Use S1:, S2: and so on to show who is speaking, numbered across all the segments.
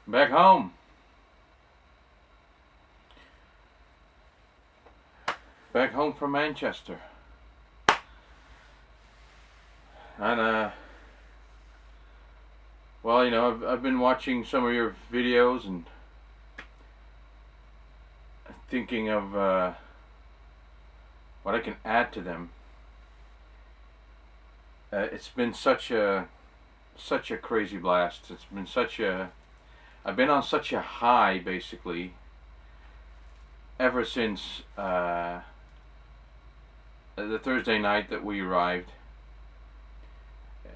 S1: Back home. Back home from Manchester. And, well, I've been watching some of your videos and thinking of what I can add to them. It's been such a crazy blast. It's been I've been on such a high, basically, ever since the Thursday night that we arrived.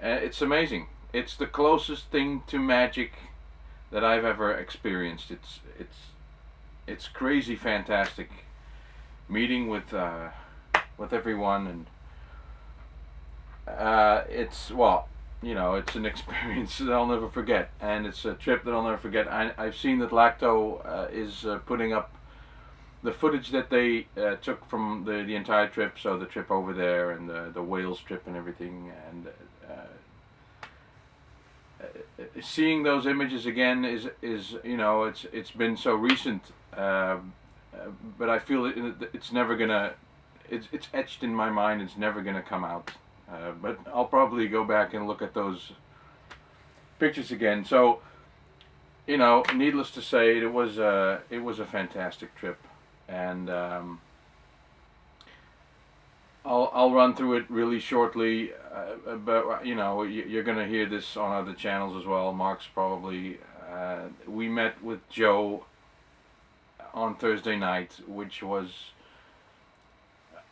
S1: It's amazing. It's the closest thing to magic that I've ever experienced. It's crazy fantastic meeting with everyone, and it's an experience that I'll never forget, and it's a trip that I'll never forget. I've seen that Lacto is putting up the footage that they took from the entire trip, so the trip over there and the Wales trip and everything, and seeing those images again is it's been so recent, but I feel it's never gonna it's etched in my mind. It's never gonna come out, but I'll probably go back and look at those pictures again. So needless to say, it was a fantastic trip, and I'll run through it really shortly, but you're gonna hear this on other channels as well. Mark's probably. We met with Joe on Thursday night, which was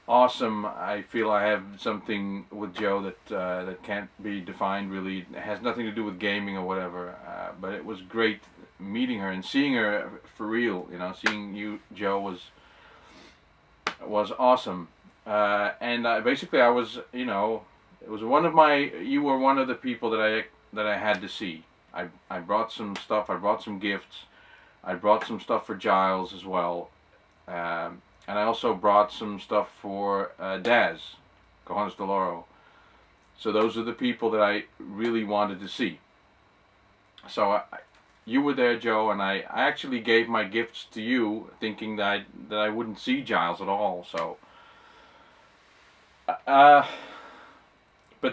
S1: awesome. I feel I have something with Joe that can't be defined really. It has nothing to do with gaming or whatever, but it was great meeting her and seeing her for real. Seeing you, Joe, was awesome. And basically, I was, it was you were one of the people that I had to see. I brought some stuff. I brought some gifts. I brought some stuff for Giles as well. And I also brought some stuff for Daz, Cojones de Loro. So those are the people that I really wanted to see. So you were there, Joe, and I actually gave my gifts to you, thinking that I wouldn't see Giles at all. So, but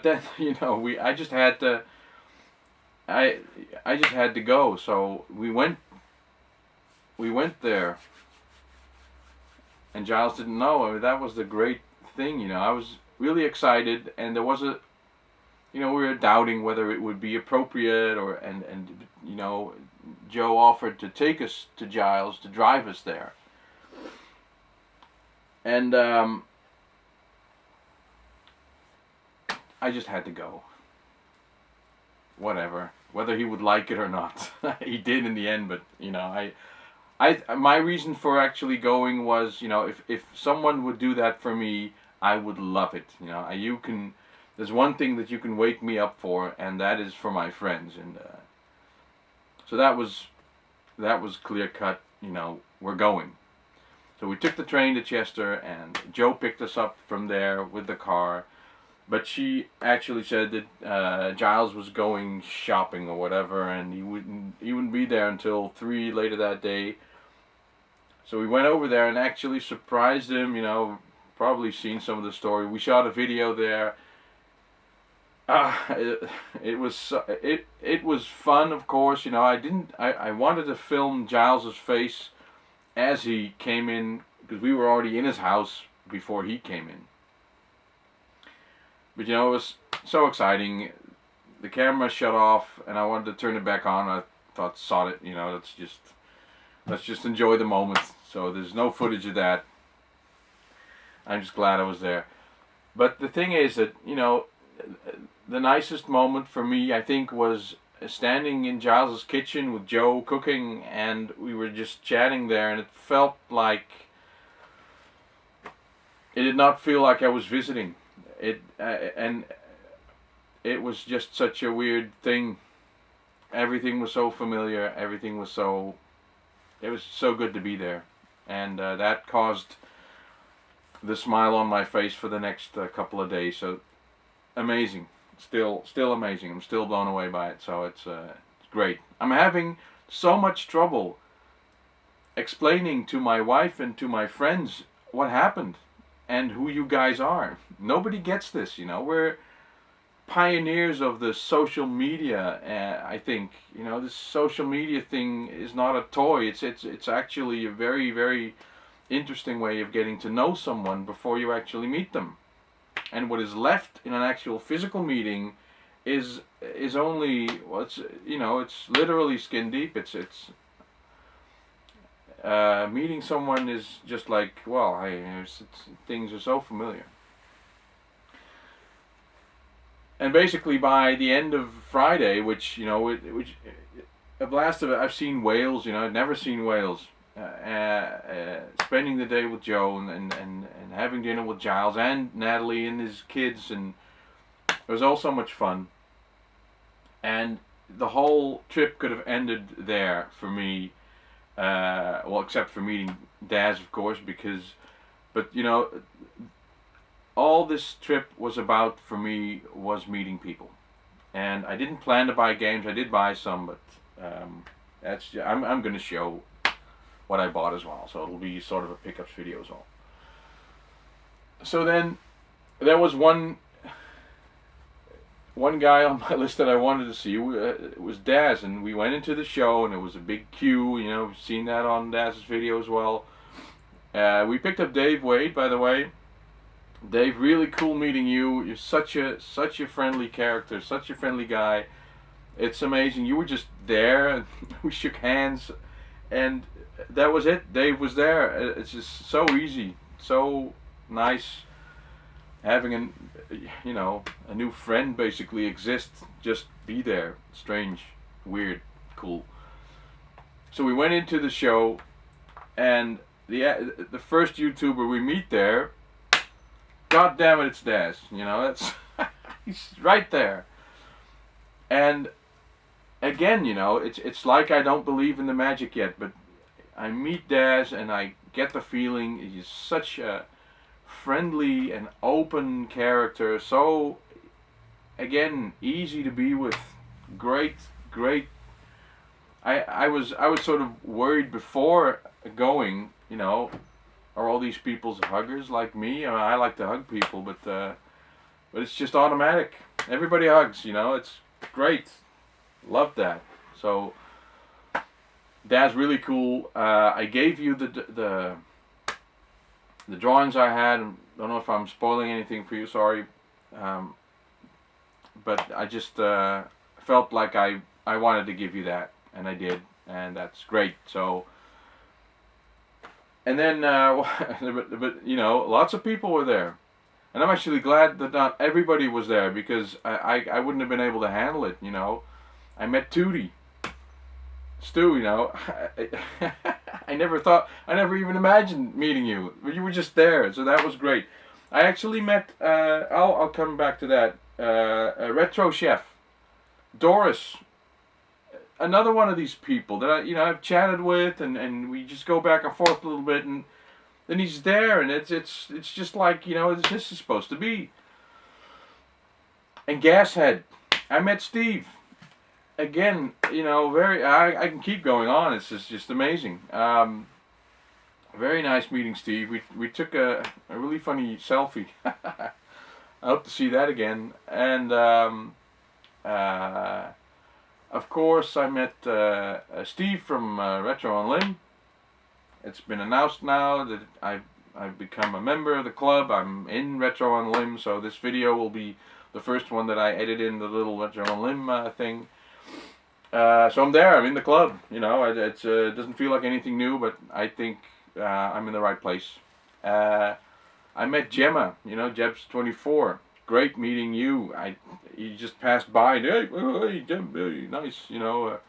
S1: then I just had to. I just had to go. So we went there, and Giles didn't know. I mean, that was the great thing. I was really excited, and there was we were doubting whether it would be appropriate, and Joe offered to take us to Giles to drive us there, and I just had to go. Whatever, whether he would like it or not, he did in the end. But my reason for actually going was, if someone would do that for me, I would love it. You can. There's one thing that you can wake me up for, and that is for my friends. And so that was clear cut. We're going. So we took the train to Chester, and Joe picked us up from there with the car. But she actually said that Giles was going shopping or whatever, and he wouldn't be there until 3 later that day. So we went over there and actually surprised him. Probably seen some of the story. We shot a video there. It was fun, of course. I wanted to film Giles's face as he came in, because we were already in his house before he came in. But it was so exciting. The camera shut off, and I wanted to turn it back on. I thought, sod it, let's just enjoy the moment. So there's no footage of that. I'm just glad I was there. But the thing is that the nicest moment for me, I think, was standing in Giles's kitchen with Joe cooking, and we were just chatting there, and it felt like it did not feel like I was visiting. And it was just such a weird thing. Everything was so familiar. It was so good to be there, and that caused the smile on my face for the next couple of days. So amazing, still amazing. I'm still blown away by it. So it's great. I'm having so much trouble explaining to my wife and to my friends what happened and who you guys are. Nobody gets this, you know. We're pioneers of the social media. I think, you know, this social media thing is not a toy. It's actually a very, very interesting way of getting to know someone before you actually meet them. And what is left in an actual physical meeting is only, well, it's, you know, it's literally skin deep. It's meeting someone is just like, well, things are so familiar. And basically by the end of Friday, which, you know, which a blast of it, I've seen whales, you know, I've never seen whales. Spending the day with Joe and having dinner with Giles and Natalie and his kids, and it was all so much fun. And the whole trip could have ended there for me. Well, except for meeting Daz, of course, but you know, all this trip was about for me was meeting people. And I didn't plan to buy games. I did buy some, but I'm going to show what I bought as well. So it'll be sort of a pickups video as well. So then there was one guy on my list that I wanted to see. It was Daz, and we went into the show, and it was a big queue. You know, we've seen that on Daz's video as well. We picked up Dave Wade, by the way. Dave, really cool meeting you. You're such a friendly character, such a friendly guy. It's amazing. You were just there, and we shook hands, and that was it. Dave was there. It's just so easy, so nice having a new friend basically exist. Just be there. Strange, weird, cool. So we went into the show, and the first YouTuber we meet there, God damn it, it's Daz. You know, that's he's right there. And again, you know, it's like I don't believe in the magic yet, but I meet Daz and I get the feeling he's such a friendly and open character. So again, easy to be with. Great. I was sort of worried before going, you know, are all these people's huggers like me? I mean, I like to hug people, but it's just automatic. Everybody hugs, you know. It's great. Love that. So Dad's really cool. I gave you the drawings I had. I don't know if I'm spoiling anything for you. Sorry, but I just felt like I wanted to give you that, and I did, and that's great. So. And then, but you know, lots of people were there, and I'm actually glad that not everybody was there, because I wouldn't have been able to handle it. You know, I met Tootie, Stu. You know, I never even imagined meeting you, but you were just there, so that was great. I actually met. I'll come back to that. A retro chef, Doris. Another one of these people that I've chatted with, and we just go back and forth a little bit, and then he's there, and it's just like, you know, this is supposed to be. And Gashead, I met Steve. Again, you know, I can keep going on. It's just amazing. Very nice meeting Steve. We took a really funny selfie. I hope to see that again. And of course, I met Steve from Retro on Limb. It's been announced now that I've become a member of the club. I'm in Retro on Limb, so this video will be the first one that I edit in the little Retro on Limb thing. So I'm there. I'm in the club. You know, it doesn't feel like anything new, but I think I'm in the right place. I met Gemma. You know, Jeb's 24. Great meeting you. You just passed by. Hey, Deb, hey, nice. You know.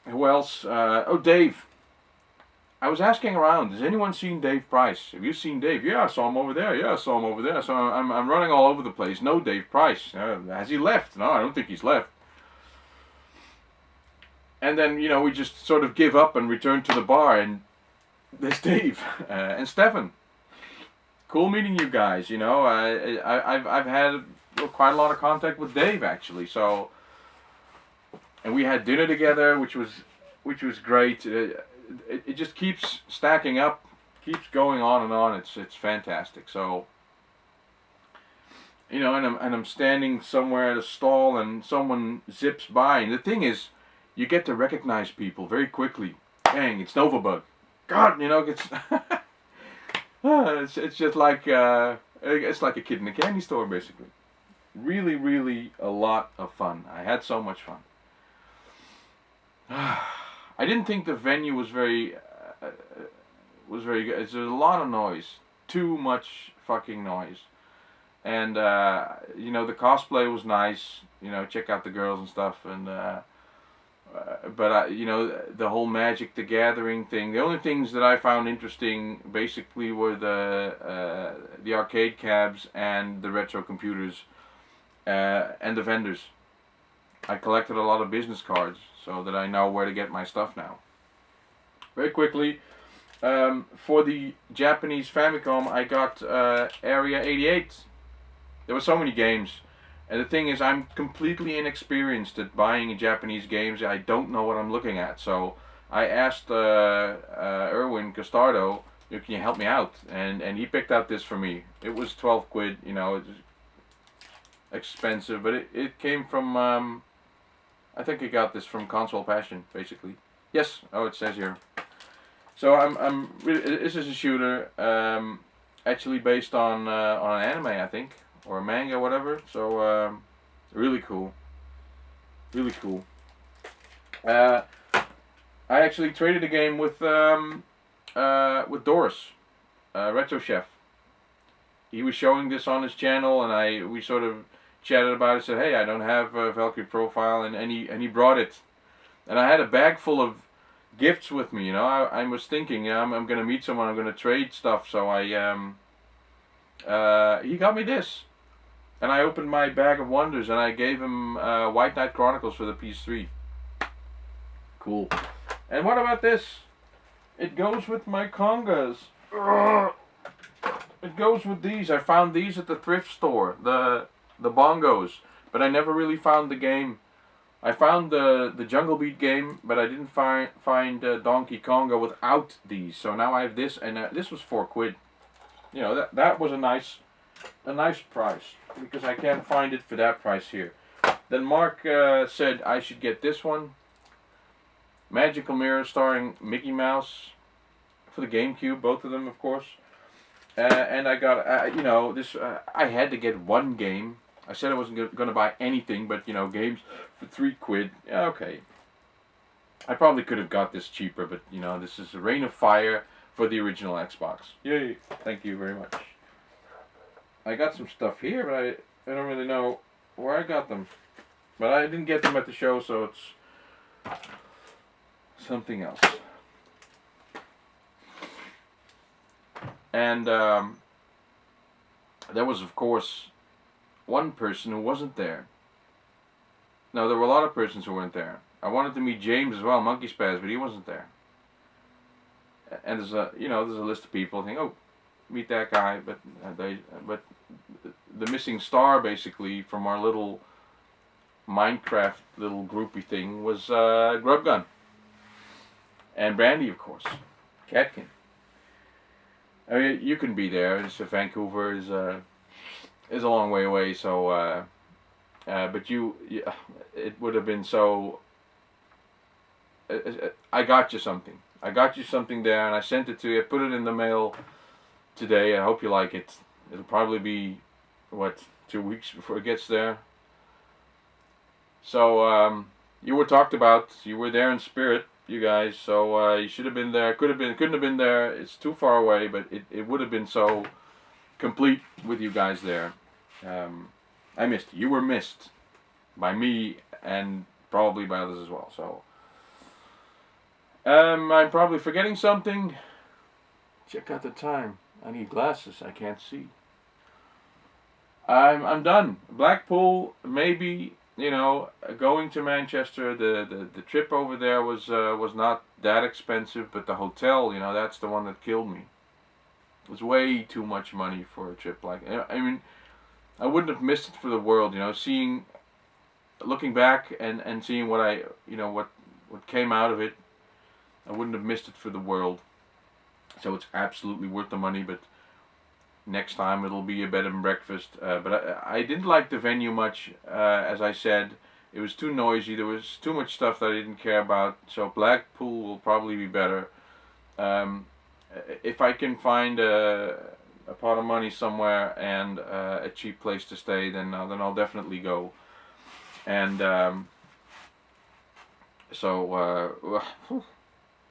S1: Who else? Oh, Dave. I was asking around. Has anyone seen Dave Price? Have you seen Dave? Yeah, I saw him over there. Yeah, I saw him over there. So I'm running all over the place. No Dave Price. Has he left? No, I don't think he's left. And then, you know, we just sort of give up and return to the bar, and there's Dave and Stefan. Cool meeting you guys. You know, I've had quite a lot of contact with Dave actually. So and we had dinner together, which was great. It just keeps stacking up, keeps going on and on. It's fantastic. So, you know, and I'm standing somewhere at a stall, and someone zips by, and the thing is, you get to recognize people very quickly. Dang, it's Novabug. God, you know, it's just like it's like a kid in a candy store, basically. Really, really a lot of fun. I had so much fun. I didn't think the venue was very good. There's a lot of noise, too much fucking noise, and you know, the cosplay was nice. You know, check out the girls and stuff, and but you know, the whole Magic the Gathering thing. The only things that I found interesting basically were the arcade cabs and the retro computers and the vendors. I collected a lot of business cards so that I know where to get my stuff now. Very quickly, for the Japanese Famicom, I got Area 88. There were so many games. And the thing is, I'm completely inexperienced at buying Japanese games. I don't know what I'm looking at. So I asked Erwin Costardo, can you help me out? And he picked out this for me. It was 12 quid, you know, it's expensive, but it came from, I think I got this from Console Passion, basically. Yes, oh, it says here. So this is a shooter, actually based on an anime, I think. Or a manga, whatever. So really cool, really cool. I actually traded a game with Doris, Retro Chef. He was showing this on his channel, and we sort of chatted about it. Said, hey, I don't have a Valkyrie profile, and he brought it, and I had a bag full of gifts with me. You know, I was thinking, I'm gonna meet someone, I'm gonna trade stuff. So he got me this. And I opened my bag of wonders, and I gave him White Knight Chronicles for the PS3. Cool. And what about this? It goes with my congas. It goes with these. I found these at the thrift store, the bongos, but I never really found the game. I found the Jungle Beat game, but I didn't find Donkey Konga without these. So now I have this, and this was 4 quid. You know, that was a nice price, because I can't find it for that price here. Then Mark said I should get this one. Magical Mirror starring Mickey Mouse for the GameCube, both of them, of course. And I got, you know, this. I had to get one game. I said I wasn't going to buy anything, but, you know, games for 3 quid. Yeah, okay. I probably could have got this cheaper, but, you know, this is Reign of Fire for the original Xbox. Yay! Thank you very much. I got some stuff here, but I don't really know where I got them. But I didn't get them at the show, so it's something else. And there was, of course, one person who wasn't there. No, there were a lot of persons who weren't there. I wanted to meet James as well, Monkey Spaz, but he wasn't there. And there's a list of people. I think, oh, meet that guy, but the missing star, basically, from our little Minecraft little groupie thing was Grubgun. And Brandy, of course. Catkin. I mean, you can be there. Vancouver is a long way away, so but it would have been so. I got you something. I got you something there, and I sent it to you. I put it in the mail today. I hope you like it. It'll probably be 2 weeks before it gets there. So you were talked about. You were there in spirit, you guys. So you should have been there. Couldn't have been there. It's too far away, but it would have been so complete with you guys there. I missed you. You were missed by me and probably by others as well. So I'm probably forgetting something. Check out the time. I need glasses. I can't see. I'm done. Blackpool, maybe, you know, going to Manchester. The trip over there was not that expensive, but the hotel, you know, that's the one that killed me. It was way too much money for a trip like. I mean, I wouldn't have missed it for the world, you know, seeing looking back and seeing what I, what came out of it, I wouldn't have missed it for the world. So it's absolutely worth the money, but next time it'll be a bed and breakfast. But I didn't like the venue much, as I said. It was too noisy. There was too much stuff that I didn't care about. So Blackpool will probably be better. If I can find a pot of money somewhere and a cheap place to stay, then I'll definitely go. And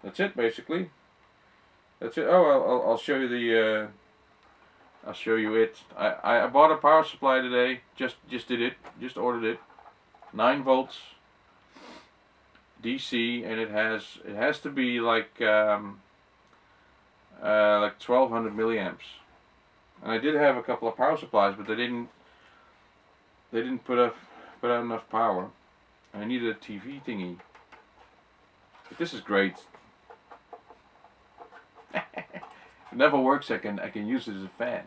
S1: that's it basically. That's it. Oh, I'll show you the. I'll show you it. I bought a power supply today. Just did it. Just ordered it. 9 volts. DC, and it has to be like 1200 milliamps. And I did have a couple of power supplies, but they didn't put out enough power. I needed a TV thingy. But this is great. It never works. I can use it as a fan.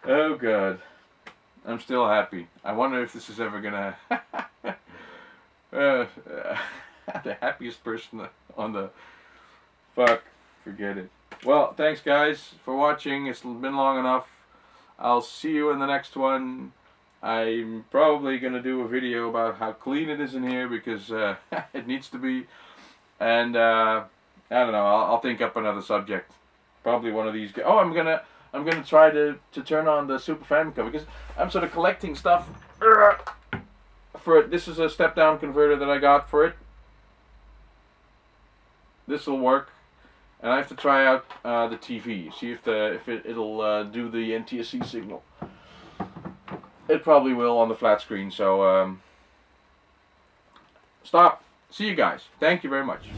S1: Oh god, I'm still happy. I wonder if this is ever gonna. The happiest person on the. Fuck, forget it. Well, thanks guys for watching. It's been long enough. I'll see you in the next one. I'm probably gonna do a video about how clean it is in here because it needs to be. And I don't know. I'll think up another subject. Probably one of these. Oh, I'm gonna try to turn on the Super Famicom because I'm sort of collecting stuff for it. This is a step down converter that I got for it. This will work, and I have to try out the TV. See if it'll do the NTSC signal. It probably will on the flat screen. So stop. See you guys. Thank you very much.